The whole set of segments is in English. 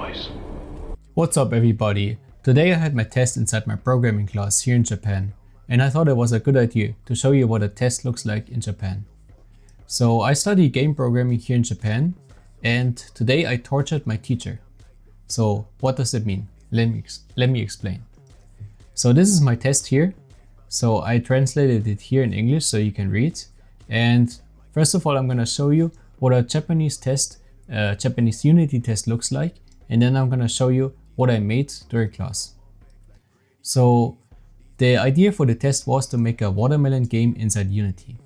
twice. What's up everybody? Today I had my test inside my programming class here in Japan, and I thought it was a good idea to show you what a test looks like in Japan. So I study game programming here in Japan, and today I tortured my teacher. So what does it mean? Let me explain. So this is my test here. So I translated it here in English so you can read. And first of all, I'm gonna show you what a Japanese test, Japanese Unity test looks like. And then I'm gonna show you what I made during class. So the idea for the test was to make a watermelon game inside Unity.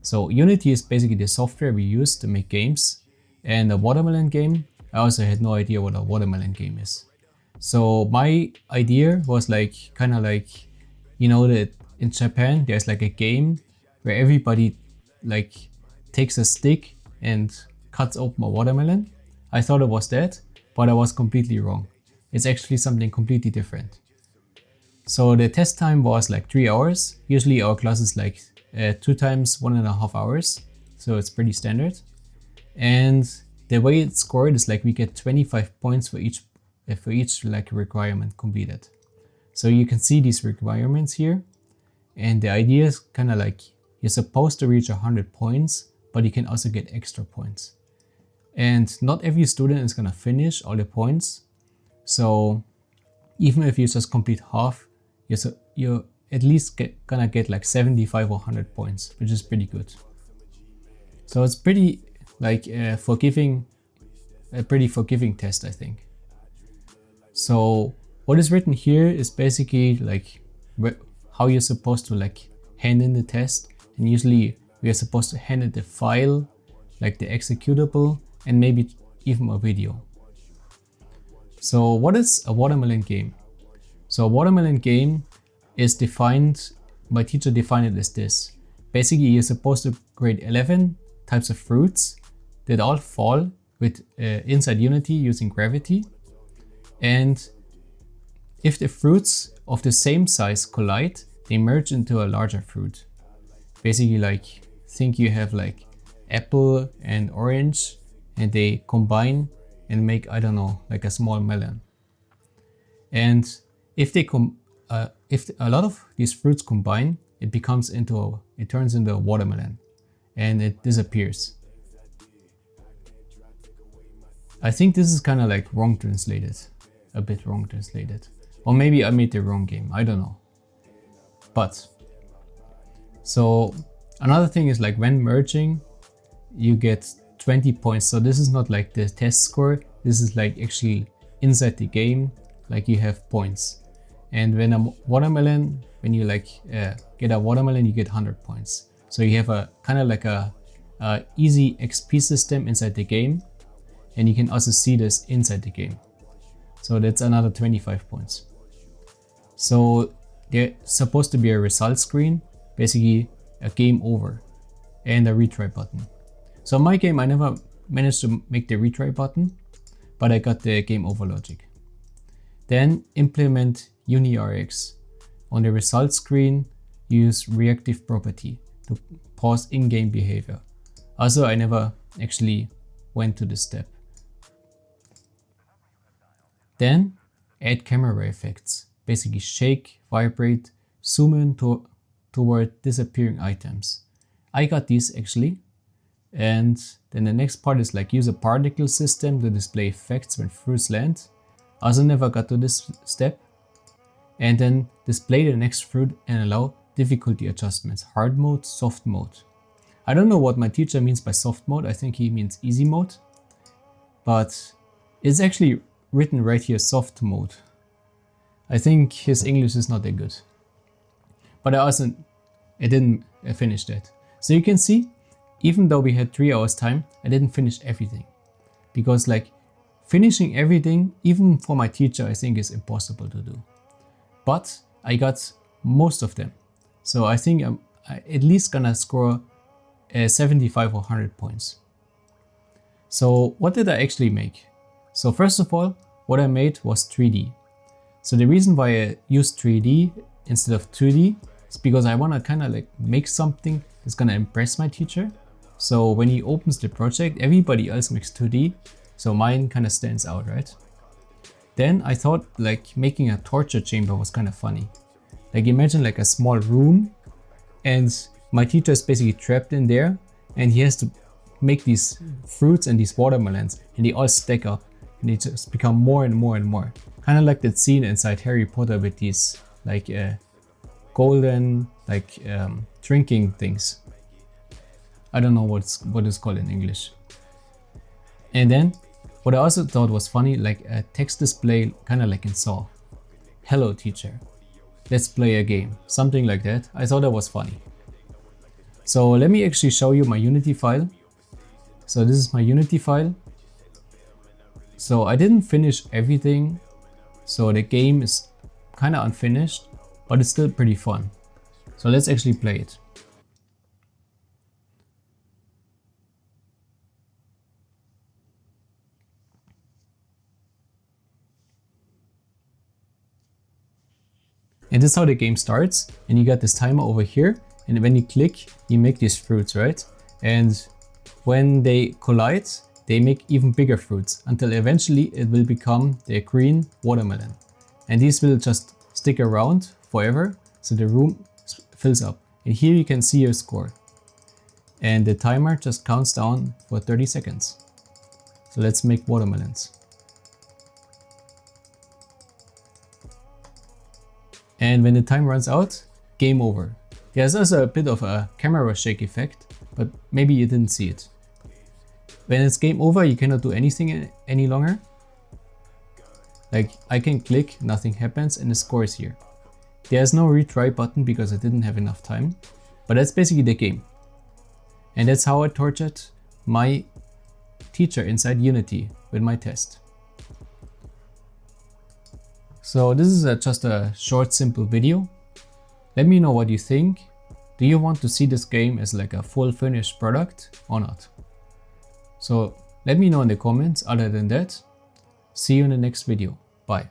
So Unity is basically the software we use to make games. And a watermelon game, I also had no idea what a watermelon game is. So my idea was like, kind of like, you know, that in Japan, there's like a game where everybody like takes a stick and cuts open a watermelon. I thought it was that, but I was completely wrong. It's actually something completely different. So the test time was like 3 hours. Usually our class is like 2 times 1.5 hours. So it's pretty standard. And the way it's scored is like we get 25 points for each like requirement completed. So you can see these requirements here. And the idea is kind of like you're supposed to reach 100 points, but you can also get extra points. And not every student is gonna finish all the points. So even if you just complete half, you're at least gonna get like 75 or 100 points, which is pretty good. So it's pretty like a pretty forgiving test, I think. So what is written here is basically like how you're supposed to like hand in the test. And usually we are supposed to hand in the file, like the executable, and maybe even a video. So what is a watermelon game? So a watermelon game is defined, my teacher defined it as this. Basically, you're supposed to create 11 types of fruits that all fall with inside Unity using gravity. And if the fruits of the same size collide, they merge into a larger fruit. Basically, like think you have like apple and orange, and they combine and make, I don't know, like a small melon. And if if a lot of these fruits combine, it turns into a watermelon, and it disappears. I think this is kind of like wrong translated, a bit wrong translated, or maybe I made the wrong game. I don't know. But so another thing is like when merging, you get 20 points. So this is not like the test score. This is like actually inside the game, like you have points. And when you like get a watermelon, you get 100 points. So you have a kind of like a easy XP system inside the game. And you can also see this inside the game. So that's another 25 points. So there's supposed to be a result screen, basically a game over, and a retry button. So in my game, I never managed to make the retry button, but I got the game over logic. Then implement UniRx. On the result screen, use reactive property to pause in-game behavior. Also, I never actually went to this step. Then add camera effects. Basically shake, vibrate, zoom in toward disappearing items. I got these actually. And then the next part is like use a particle system to display effects when fruits land. I also never got to this step. And then display the next fruit and allow difficulty adjustments, hard mode, soft mode. I don't know what my teacher means by soft mode. I think he means easy mode, but it's actually written right here, soft mode. I think his English is not that good, but I didn't finish that. So you can see, even though we had 3 hours time, I didn't finish everything, because like finishing everything, even for my teacher, I think is impossible to do. But I got most of them. So I think I'm at least gonna score 75 or 100 points. So what did I actually make? So first of all, what I made was 3D. So the reason why I used 3D instead of 2D is because I want to kind of like make something that's gonna impress my teacher. So when he opens the project, everybody else makes 2D, so mine kind of stands out, right? Then I thought like making a torture chamber was kind of funny. Like imagine like a small room and my teacher is basically trapped in there and he has to make these fruits and these watermelons and they all stack up and they just become more and more and more. Kind of like that scene inside Harry Potter with these like golden like drinking things. I don't know what it's called in English. And then what I also thought was funny, like a text display kind of like in Saw. Hello teacher, let's play a game. Something like that. I thought that was funny. So let me actually show you my Unity file. So this is my Unity file. So I didn't finish everything. So the game is kind of unfinished, but it's still pretty fun. So let's actually play it. And this is how the game starts. And you got this timer over here. And when you click, you make these fruits, right? And when they collide, they make even bigger fruits until eventually it will become the green watermelon. And these will just stick around forever. So the room fills up. And here you can see your score. And the timer just counts down for 30 seconds. So let's make watermelons. And when the time runs out, game over. There's also a bit of a camera shake effect, but maybe you didn't see it. When it's game over, you cannot do anything any longer. Like I can click, nothing happens, and the score is here. There's no retry button because I didn't have enough time, but that's basically the game. And that's how I tortured my teacher inside Unity with my test. So this is just a short, simple video. Let me know what you think. Do you want to see this game as like a full finished product or not? So let me know in the comments. Other than that, see you in the next video. Bye.